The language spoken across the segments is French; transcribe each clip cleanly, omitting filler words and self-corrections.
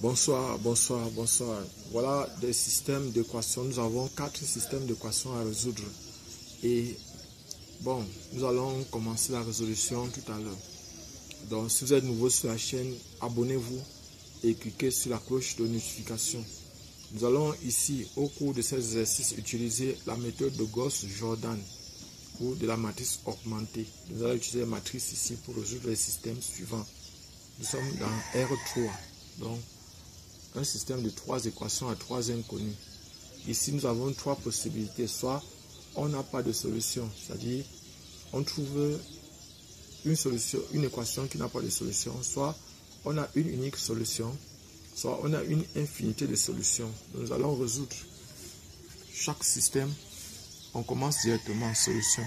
Bonsoir, bonsoir, bonsoir. Voilà des systèmes d'équations. Nous avons 4 systèmes d'équations à résoudre. Et bon, nous allons commencer la résolution tout à l'heure. Donc, si vous êtes nouveau sur la chaîne, abonnez-vous et cliquez sur la cloche de notification. Nous allons ici, au cours de ces exercices, utiliser la méthode de Gauss-Jordan ou de la matrice augmentée. Nous allons utiliser la matrice ici pour résoudre les systèmes suivants. Nous sommes dans R3. Donc, un système de 3 équations à 3 inconnus. Ici, nous avons 3 possibilités. Soit on n'a pas de solution, c'est-à-dire on trouve une solution, une équation qui n'a pas de solution. Soit on a une unique solution, soit on a une infinité de solutions. Nous allons résoudre chaque système. On commence directement solution.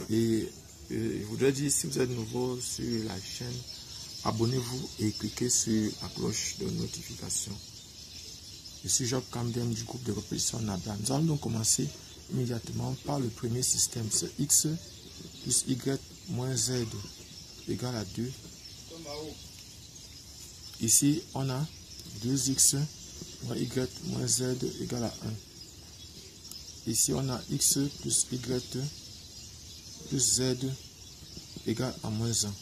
Et je voudrais dire, si vous êtes nouveau sur la chaîne, abonnez-vous et cliquez sur la cloche de notification. Je suis Job Camden du groupe de répétition NABLA. Nous allons donc commencer immédiatement par le premier système. C'est x plus y moins z égale à 2. Ici, on a 2x moins y moins z égale à 1. Ici, on a x plus y plus z égale à moins 1.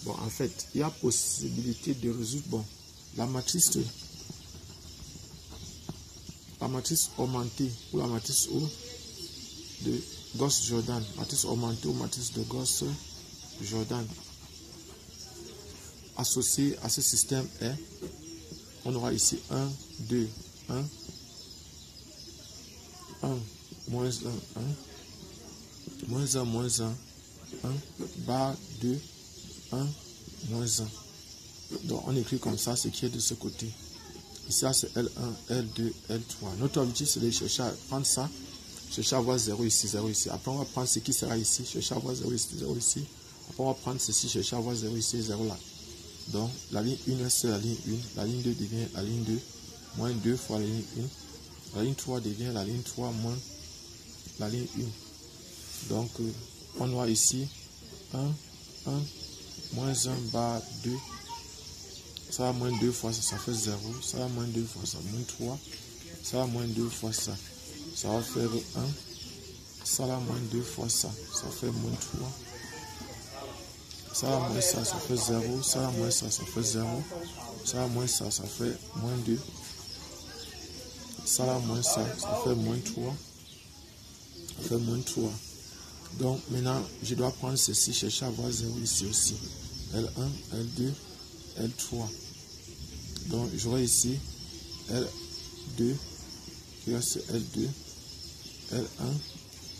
Bon, en fait, il y a possibilité de résoudre, bon, la matrice augmentée ou la matrice O de Gauss-Jordan, matrice augmentée ou matrice de Gauss-Jordan. Associée à ce système est, on aura ici 1, 2, 1, 1, moins 1, 1, moins 1, moins 1, 1, barre 2, 1, moins 1. Donc on écrit comme ça ce qui est de ce côté. Ici c'est L1, L2, L3. Notre objectif c'est de chercher à prendre ça, chercher à avoir 0 ici, 0 ici. Après on va prendre ce qui sera ici, chercher à avoir 0 ici, 0 ici. Après on va prendre ceci, chercher à avoir 0 ici, 0 là. Donc la ligne 1 c'est la ligne 1, la ligne 2 devient la ligne 2, moins 2 fois la ligne 1. La ligne 3 devient la ligne 3 moins la ligne 1. Donc on voit ici 1, 1, moins 1 barre 2, ça va moins 2 fois ça, ça fait 0, ça va moins 2 fois ça, moins 3, ça va moins 2 fois ça, ça va faire 1, ça va moins 2 fois ça, ça fait moins 3, ça va moins ça, ça fait 0, ça va moins ça, ça fait 0, ça va moins ça, ça fait moins 2, ça va moins ça, ça fait moins 3, ça fait moins 3. Donc maintenant, je dois prendre ceci, chercher à avoir 0 ici aussi. L1, L2, L3. Donc j'aurai ici L2 qui reste L2, L1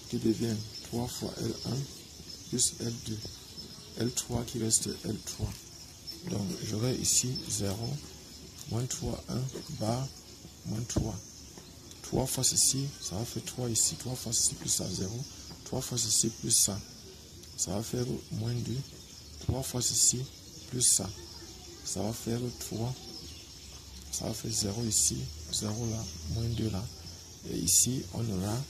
qui devient 3 fois L1 plus L2, L3 qui reste L3. Donc j'aurai ici 0, moins 3, 1, barre, moins 3. 3 fois ceci, ça va faire 3 ici, 3 fois ceci plus ça, 0. 3 fois ceci plus ça, ça va faire moins 2. 3 fois ceci plus ça, ça va faire 3. Ça va faire 0 ici, 0 là, moins 2 là. Et ici, on aura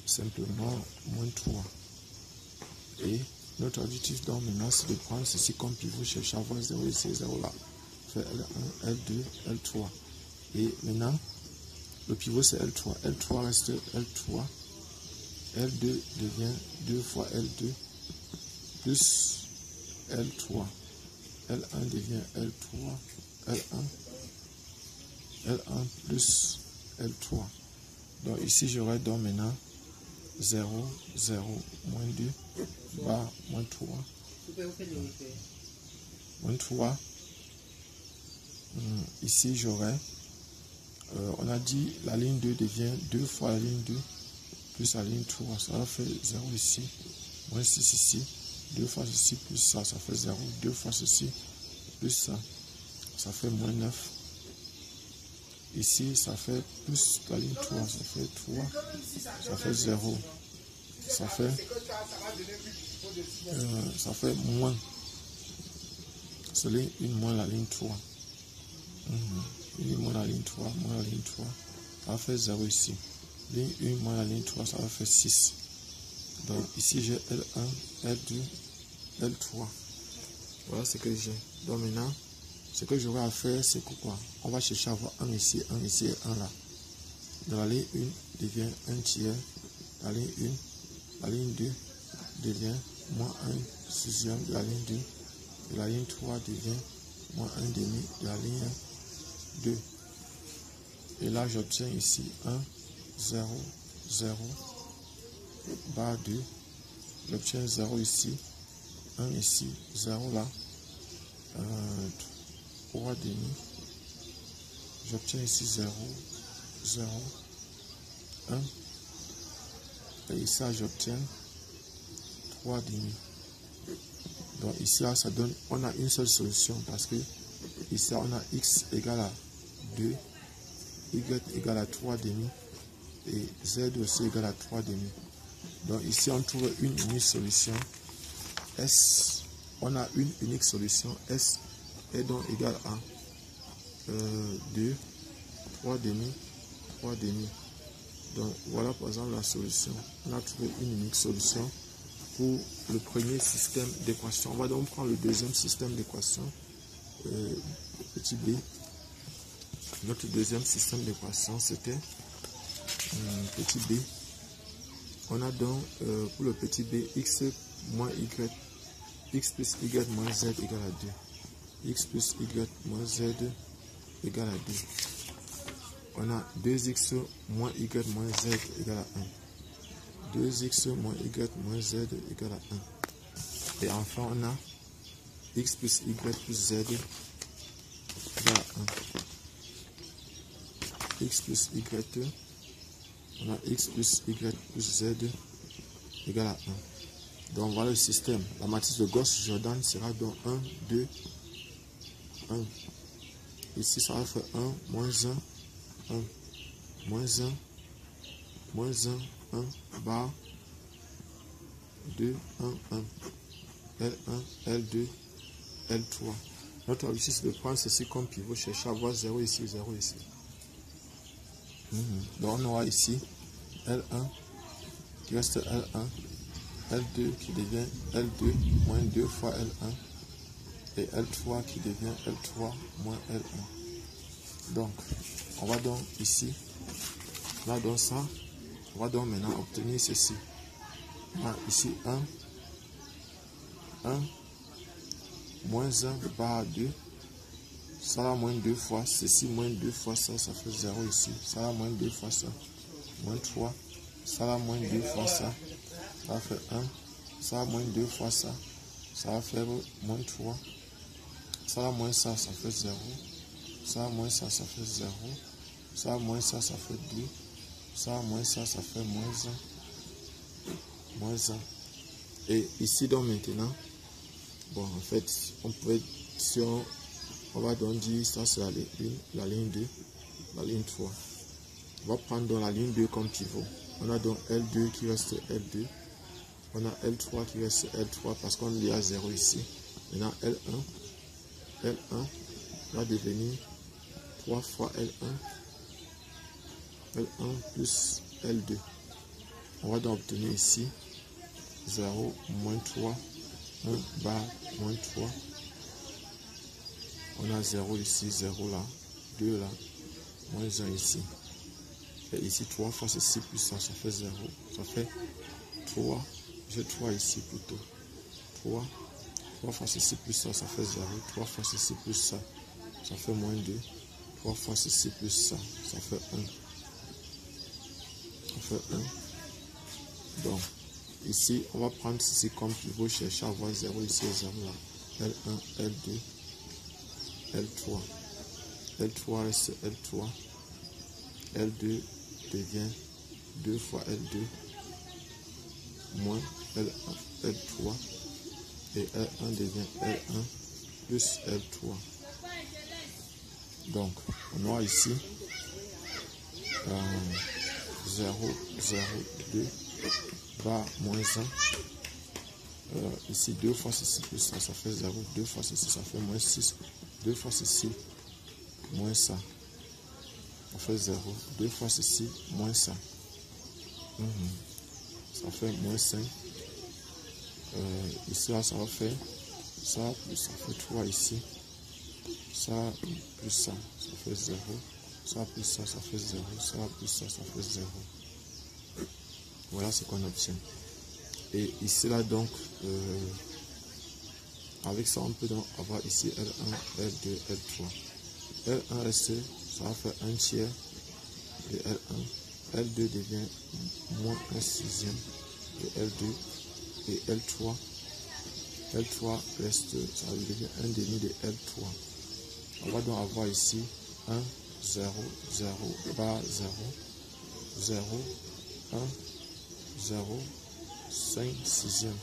simplement moins 3. Et notre objectif donc maintenant, c'est de prendre ceci comme pivot, chercher à avoir 0 ici, 0 là. Faire L1, L2, L3. Et maintenant, le pivot c'est L3. L3 reste L3. L2 devient 2 fois L2 plus L3. L1 devient L3, L1 plus L3. Donc ici j'aurai donc maintenant 0, 0, moins 2, barre, moins 3. Moins 3. Ici j'aurai, on a dit la ligne 2 devient 2 fois la ligne 2. Plus la ligne 3, ça va faire 0 ici, moins 6 ici, 2 fois ceci plus ça, ça fait 0, 2 fois ceci plus ça, ça fait moins 9. Ici, ça fait plus la ligne 3, ça fait 3, ça fait 0, ça fait moins, c'est ligne 1 moins la ligne 3, moins la ligne 3, moins la ligne 3, ça va faire 0 ici. Ligne 1 moins la ligne 3, ça va faire 6. Donc ici j'ai L1, L2, L3. Voilà ce que j'ai. Donc maintenant, ce que j'aurai à faire, c'est quoi? On va chercher à avoir 1 ici et 1 là. Dans la ligne 1 devient 1 tiers. La ligne 1, la ligne 2 devient moins 1 sixième de la ligne 2. Et la ligne 3 devient moins 1 demi de la ligne 2. Et là, j'obtiens ici 1, 0, 0, barre 2. J'obtiens 0 ici, 1 ici, 0 là, 3 demi. J'obtiens ici 0, 0, 1. Et ici, j'obtiens 3 demi. Donc ici, là, ça donne, on a une seule solution parce que ici, on a x égale à 2, y égale à 3 demi et z aussi égale à 3 demi. Donc ici, on trouve une unique solution. S, on a une unique solution. S est donc égal à 2, 3 demi, 3 demi. Donc voilà par exemple la solution. On a trouvé une unique solution pour le premier système d'équation. On va donc prendre le deuxième système d'équation, petit b. Notre deuxième système d'équation, c'était petit b. On a donc pour le petit b, x moins y, x plus y moins z égale à 2. X plus y moins z égale à 2. On a 2x moins y moins z égale à 1. 2x moins y moins z égale à 1. Et enfin, on a x plus y plus z égale à 1. X plus y, on a x plus y plus z égale à 1. Donc voilà le système. La matrice de Gauss-Jordan sera donc 1, 2, 1. Ici, ça va faire 1, moins 1, 1, moins 1, moins 1, 1, barre, 2, 1, 1, L1, L2, L3. Notre objectif, c'est de prendre ceci comme pivot, chercher à avoir 0 ici, 0 ici. Donc on aura ici L1 qui reste L1, L2 qui devient L2 moins 2 fois L1 et L3 qui devient L3 moins L1. Donc, on va donc ici, on a donc ça, on va donc maintenant obtenir ceci. On a ici 1, moins 1 barre 2, ça là moins 2 fois, ceci moins 2 fois ça, ça fait 0 ici, ça là moins 2 fois ça, moins 3, ça là moins 2 fois ça, ça va faire 1, ça là moins 2 fois ça, ça va faire moins 3, ça là moins ça, ça fait 0, ça moins ça, ça fait 0, ça moins ça, ça fait 2, ça moins ça, ça fait moins 1. Et ici donc maintenant, bon en fait, on peut, si on va donc dire ça c'est la ligne 1, la ligne 2, la ligne 3. On va prendre donc la ligne 2 comme pivot. On a donc L2 qui reste L2. On a L3 qui reste L3 parce qu'on y a 0 ici. Maintenant L1 va devenir 3 fois L1 plus L2. On va donc obtenir ici 0, moins 3, 1 barre, moins 3. On a 0 ici, 0 là, 2 là, moins 1 ici. Et ici 3 fois ceci plus ça, ça fait 0. Ça fait 3, j'ai 3 ici plutôt. 3 fois ceci plus ça, ça fait 0. 3 fois ceci plus ça, ça fait moins 2. 3 fois ceci plus ça, ça fait 1. Ça fait 1. Donc, ici, on va prendre ceci comme pivot, chercher à avoir 0 ici et 0 là. L1, L2, L3. L3 reste L3. L2 devient 2 fois L2 moins L1, L3. Et L1 devient L1 plus L3. Donc, on aura ici 0, 0, 2, barre moins 1. Ici 2 fois ceci plus ça, ça fait 0. 2 fois ceci, ça fait moins 6. 2 fois ceci, moins ça. Ça fait 0. 2 fois ceci, moins ça. Ça fait moins 5. Ici, là, ça va faire Ça plus ça fait 3 ici. Ça plus ça fait 0. Ça plus ça fait 0. Ça plus ça fait 0. Voilà ce qu'on obtient. Et ici là donc, avec ça on peut donc avoir ici L1, L2, L3. L1 reste, ça va faire 1 tiers de L1. L2 devient moins 1 sixième de L2. Et L3 reste, ça devient 1 demi de L3. On va donc avoir ici 1, 0, 0, bas 0, 0, 1, 0, 5 sixième,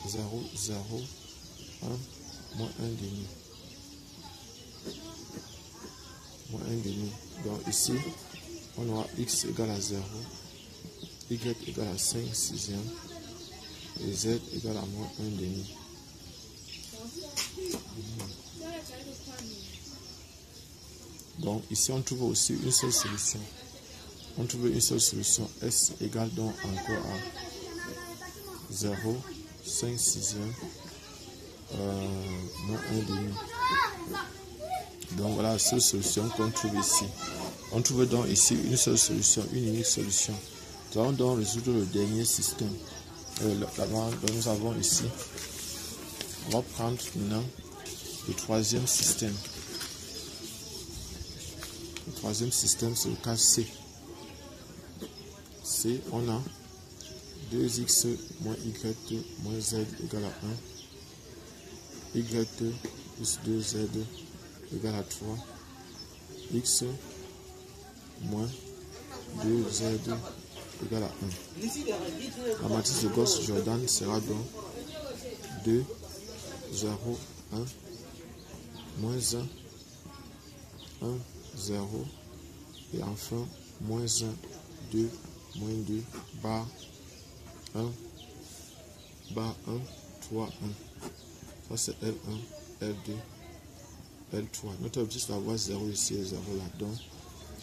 0, 0, 1, moins 1 demi. Moins 1 demi. Donc ici, on aura x égale à 0, y égale à 5 sixième, et z égale à moins 1 demi. Donc ici on trouve aussi une seule solution. On trouve une seule solution. S égale donc encore à 0, 5 sixième, moins 1 demi. Donc voilà la seule solution qu'on trouve ici. On trouve donc ici une seule solution, une unique solution. Nous allons donc résoudre le dernier système. Nous avons ici, on va prendre maintenant le troisième système. Le troisième système, c'est le cas C. C, on a 2x moins y moins z égale à 1. Y plus 2z égale à 3. X moins 2z égale à 1. La matrice de Gauss-Jordan sera donc 2, 0, 1, moins 1, 1, 0, et enfin moins 1, 2, moins 2, bas 1, bas 1, 3, 1. Ça c'est L1, L2, L3. Notre objectif c'est d'avoir 0 ici et 0 là. Donc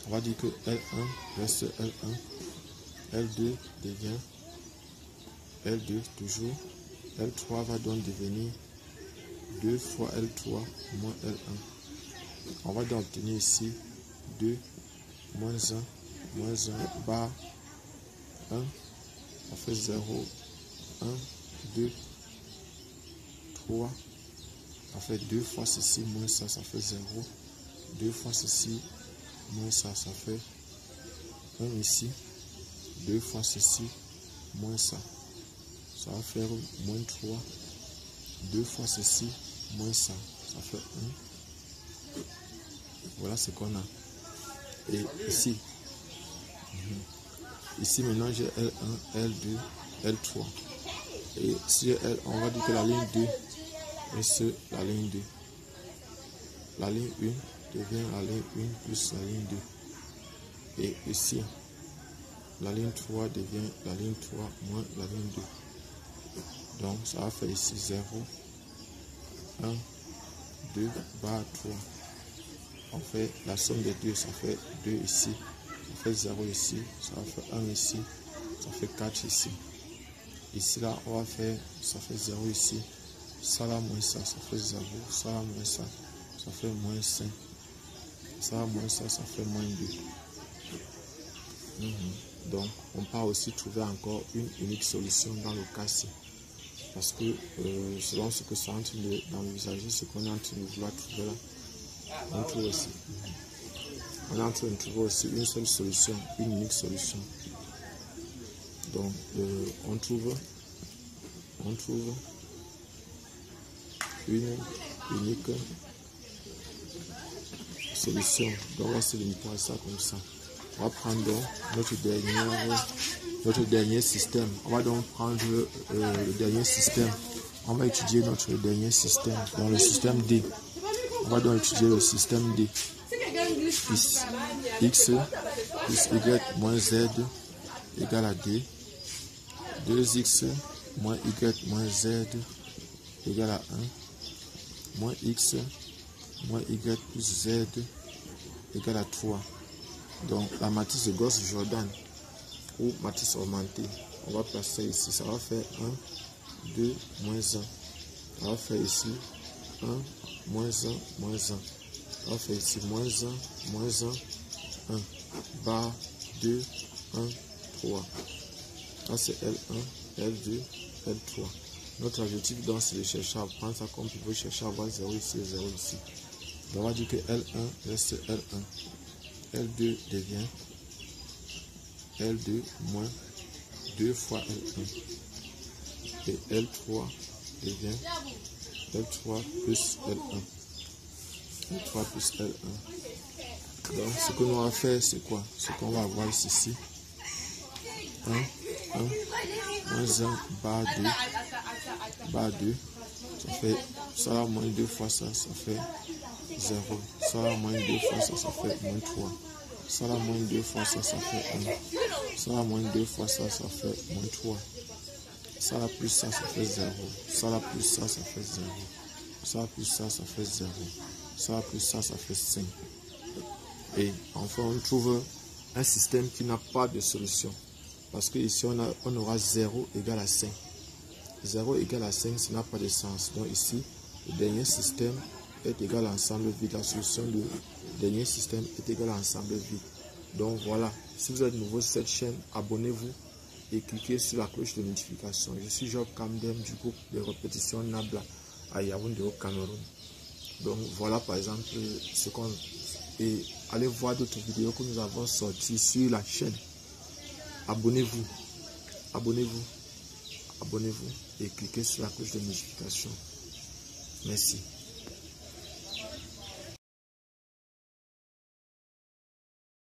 on va dire que L1 reste L1, L2 devient L2 toujours. L3 va donc devenir 2 fois L3 moins L1. On va donc obtenir ici 2 moins 1, bas 1, ça fait 0, 1, 2, 3, ça fait 2 fois ceci moins ça, ça fait 0, 2 fois ceci moins ça, ça fait 1 ici, 2 fois ceci moins ça, ça va faire moins 3, 2 fois ceci moins ça, ça fait 1. Voilà ce qu'on a. Et ici, ici maintenant j'ai L1, L2, L3. Et si L, on va dire que la ligne 2 reste la ligne 2. La ligne 1 devient la ligne 1 plus la ligne 2. Et ici, la ligne 3 devient la ligne 3 moins la ligne 2. Donc ça va faire ici 0, 1, 2, bas 3. On fait la somme des deux, ça fait 2 ici, ça fait 0 ici, ça va faire 1 ici, ça fait 4 ici. Ici là, on va faire, ça fait 0 ici, ça là moins ça, ça fait 0, ça là moins ça, ça fait moins 5, ça là moins ça, ça fait moins 2. Donc, on peut aussi trouver encore une unique solution dans le cas ci. Parce que selon ce que c'est en train d'envisager, ce qu'on est en train de vouloir trouver là, on trouve aussi. On est en train de trouver aussi une seule solution, une unique solution. Donc, on trouve une unique solution. Donc, on va se limiter à ça comme ça. On va prendre donc notre dernier système. On va donc prendre le dernier système. On va étudier notre dernier système. Dans le système D. On va donc étudier le système D. X plus Y moins Z égale à D. 2X moins Y moins Z égale à 1. Moins X moins Y plus Z égale à 3. Donc la matrice de Gauss-Jordan ou matrice augmentée, on va placer ici. Ça va faire 1, 2, moins 1. On va faire ici 1, moins 1, moins 1. On va faire ici moins 1, moins 1, 1. Barre 2, 1, 3. Là, c'est L1, L2, L3. Notre objectif, donc, c'est de chercher à prendre ça comme pivot, chercher à avoir 0 ici et 0 ici. Donc, on va dire que L1 reste L1. L2 devient L2 moins 2 fois L1. Et L3 devient L3 plus L1. L3 plus L1. Donc, ce que nous allons faire, c'est quoi? Ce qu'on va avoir ici. 1, 1, moins 1, barre 2, ça fait, ça là, moins 2 fois ça, ça fait 0. Ça là, moins 2 fois ça, ça fait moins 3. Ça là, moins 2 fois ça, ça fait 1. Ça là, moins 2 fois ça, ça fait moins 3. Ça là, plus ça, ça fait 0. Ça là, plus ça, ça fait 0. Ça là, plus ça, ça fait 0. Ça là, plus ça, ça fait 5. Et enfin, on trouve un système qui n'a pas de solution. Parce que ici, on aura 0 égale à 5. 0 égale à 5, ça n'a pas de sens. Donc ici, le dernier système est égal à ensemble vide. La solution du dernier système est égale à ensemble vide. Donc voilà, si vous êtes nouveau sur cette chaîne, abonnez-vous et cliquez sur la cloche de notification. Je suis Job Kamdem du groupe de répétition Nabla à Yaoundé au Cameroun. Donc voilà par exemple ce qu'on... Et allez voir d'autres vidéos que nous avons sorties sur la chaîne. Abonnez-vous, abonnez-vous, abonnez-vous et cliquez sur la cloche de notification. Merci.